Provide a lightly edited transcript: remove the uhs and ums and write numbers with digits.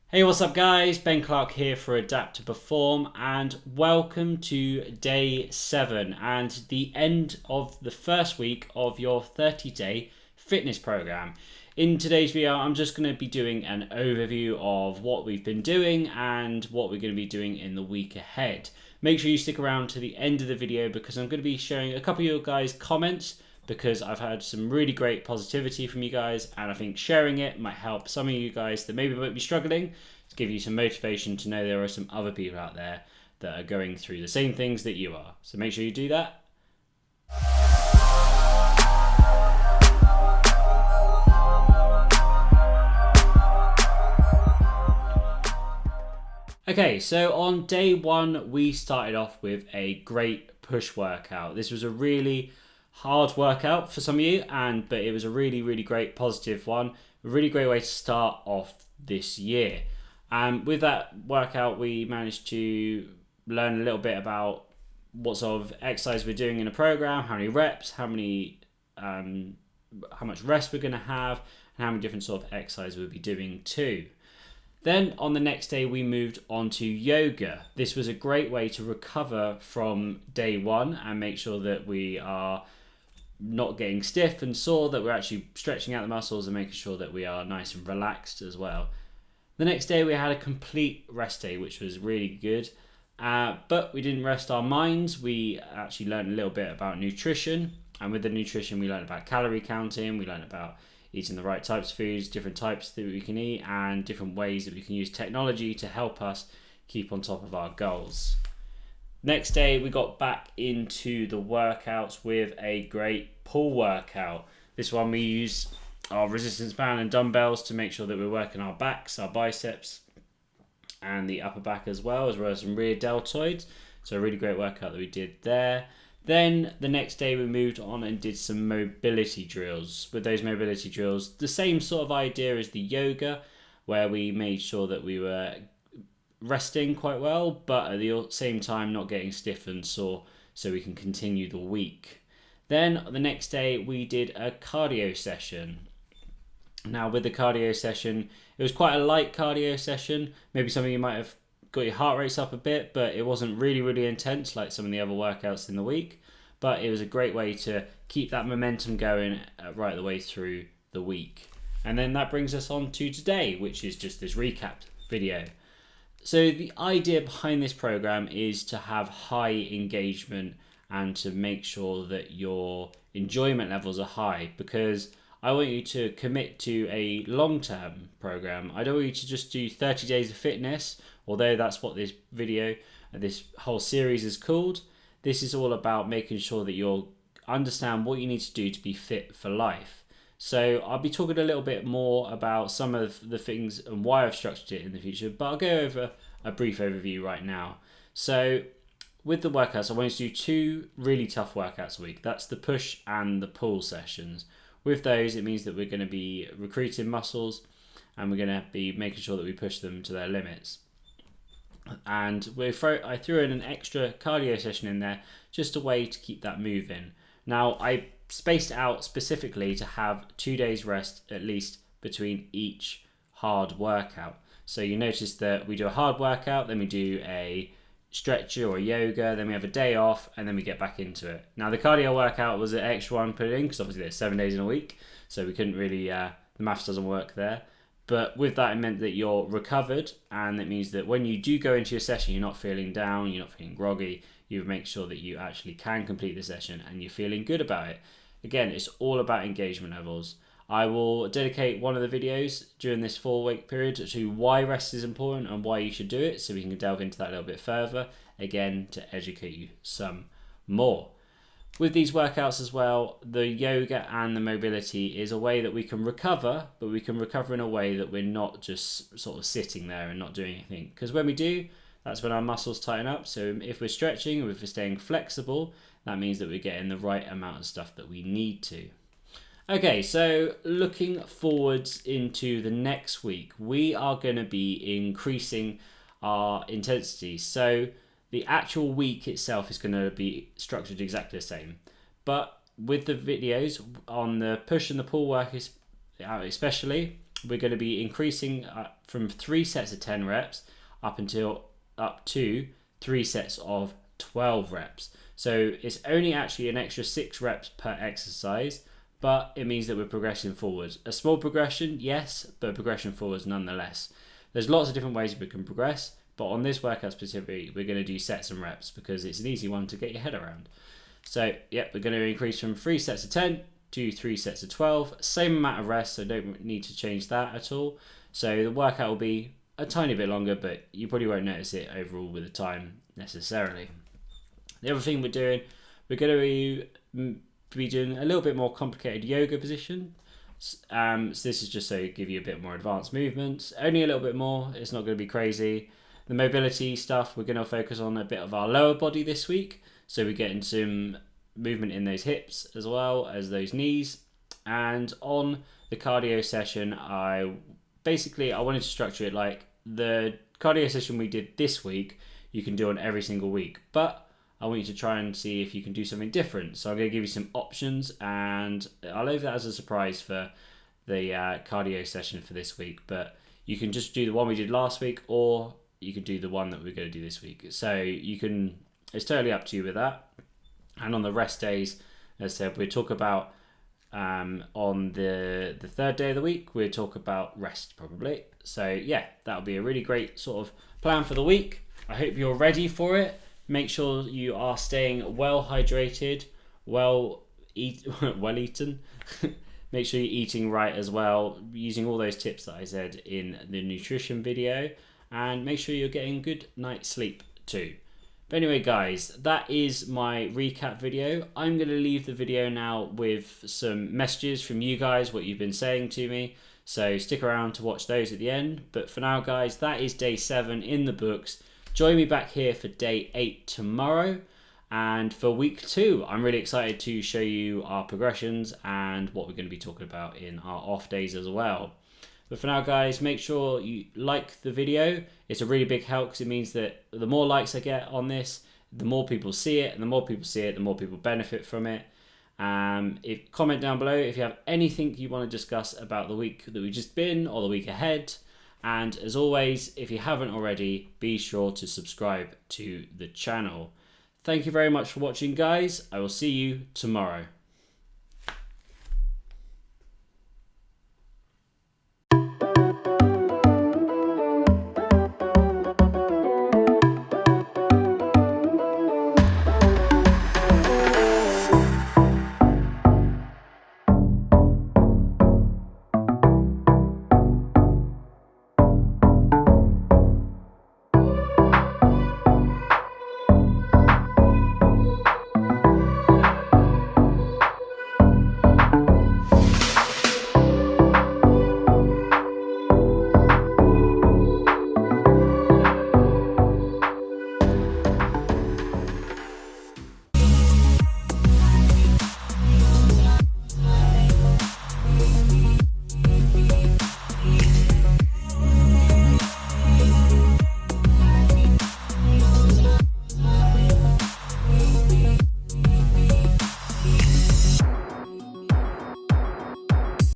Hey, what's up, guys? Ben Clark here for Adapt to Perform, and welcome to day 7 and the end of the first week of your 30-day fitness program. In today's video, I'm just going to be doing an overview of what we've been doing and what we're going to be doing in the week ahead. Make sure you stick around to the end of the video because I'm going to be sharing a couple of you guys' comments because I've had some really great positivity from you guys, and I think sharing it might help some of you guys that maybe might be struggling to give you some motivation to know there are some other people out there that are going through the same things that you are. So make sure you do that. Okay, so on day 1 we started off with a great push workout. This was a really hard workout for some of you, but it was a really great positive one. A really great way to start off this year. With that workout, we managed to learn a little bit about what sort of exercise we're doing in a program, how many reps, how much rest we're going to have, and how many different sort of exercises we'll be doing too. Then on the next day, we moved on to yoga. This was a great way to recover from day 1 and make sure that we are not getting stiff and sore, that we're actually stretching out the muscles and making sure that we are nice and relaxed as well. The next day we had a complete rest day, which was really good. But we didn't rest our minds. We actually learned a little bit about nutrition. And with the nutrition, we learned about calorie counting. We learned about eating the right types of foods, different types that we can eat, and different ways that we can use technology to help us keep on top of our goals. Next day, we got back into the workouts with a great pull workout. This one we use our resistance band and dumbbells to make sure that we're working our backs, our biceps, and the upper back as well as some rear deltoids. So a really great workout that we did there. Then the next day we moved on and did some mobility drills. With those mobility drills, the same sort of idea as the yoga, where we made sure that we were resting quite well, but at the same time not getting stiff and sore so we can continue the week. Then the next day we did a cardio session. Now with the cardio session, it was quite a light cardio session. Maybe some of you might have got your heart rates up a bit, but it wasn't really intense like some of the other workouts in the week. But it was a great way to keep that momentum going right the way through the week. And then that brings us on to today, which is just this recap video. So the idea behind this program is to have high engagement and to make sure that your enjoyment levels are high, because I want you to commit to a long-term program. I don't want you to just do 30 days of fitness, although that's what this video, this whole series is called. This is all about making sure that you'll understand what you need to do to be fit for life. So I'll be talking a little bit more about some of the things and why I've structured it in the future, but I'll go over a brief overview right now. So with the workouts, I want you to do 2 really tough workouts a week. That's the push and the pull sessions. With those, it means that we're going to be recruiting muscles and we're going to be making sure that we push them to their limits. And I threw in an extra cardio session in there, just a way to keep that moving. Now, I spaced out specifically to have 2 days rest at least between each hard workout. So you notice that we do a hard workout, then we do a stretcher or yoga, then we have a day off, and then we get back into it. Now the cardio workout was an extra one put in because obviously there's 7 days in a week, so we couldn't really, the maths doesn't work there. But with that, it meant that you're recovered, and it means that when you do go into your session, you're not feeling down, you're not feeling groggy. You make sure that you actually can complete the session and you're feeling good about it. Again, it's all about engagement levels. I will dedicate one of the videos during this 4-week period to why rest is important and why you should do it, so we can delve into that a little bit further, again, to educate you some more. With these workouts as well, the yoga and the mobility is a way that we can recover, but we can recover in a way that we're not just sort of sitting there and not doing anything. Because when we do, that's when our muscles tighten up. So if we're stretching or if we're staying flexible, that means that we're getting the right amount of stuff that we need to. Okay, so looking forwards into the next week, we are going to be increasing our intensity. So the actual week itself is going to be structured exactly the same. But with the videos on the push and the pull work especially, we're going to be increasing from 3 sets of 10 reps up to 3 sets of 12 reps. So it's only actually an extra 6 reps per exercise, but it means that we're progressing forwards. A small progression, yes, but progression forwards nonetheless. There's lots of different ways we can progress, but on this workout specifically, we're going to do sets and reps because it's an easy one to get your head around. So, yep, we're going to increase from 3 sets of 10 to 3 sets of 12. Same amount of rest, so don't need to change that at all. So the workout will be a tiny bit longer, but you probably won't notice it overall with the time necessarily. The other thing we're doing, we're going to be doing a little bit more complicated yoga position. So this is just so to give you a bit more advanced movements. Only a little bit more. It's not going to be crazy. The mobility stuff, we're going to focus on a bit of our lower body this week. So we're getting some movement in those hips as well as those knees. And on the cardio session, I wanted to structure it like the cardio session we did this week, you can do on every single week. But I want you to try and see if you can do something different. So I'm going to give you some options, and I'll leave that as a surprise for the cardio session for this week. But you can just do the one we did last week, or you can do the one that we're going to do this week. So it's totally up to you with that. And on the rest days, as I said, we'll talk about on the third day of the week, we'll talk about rest probably. So yeah, that'll be a really great sort of plan for the week. I hope you're ready for it. Make sure you are staying well hydrated, well eaten. Make sure you're eating right as well, using all those tips that I said in the nutrition video, and make sure you're getting good night's sleep too. But anyway, guys, that is my recap video. I'm going to leave the video now with some messages from you guys, what you've been saying to me. So stick around to watch those at the end. But for now, guys, that is day 7 in the books. Join me back here for day 8 tomorrow. And for week 2, I'm really excited to show you our progressions and what we're going to be talking about in our off days as well. But for now, guys, make sure you like the video. It's a really big help because it means that the more likes I get on this, the more people see it. And the more people see it, the more people benefit from it. Comment down below if you have anything you want to discuss about the week that we've just been or the week ahead. And as always, if you haven't already, be sure to subscribe to the channel. Thank you very much for watching, guys. I will see you tomorrow.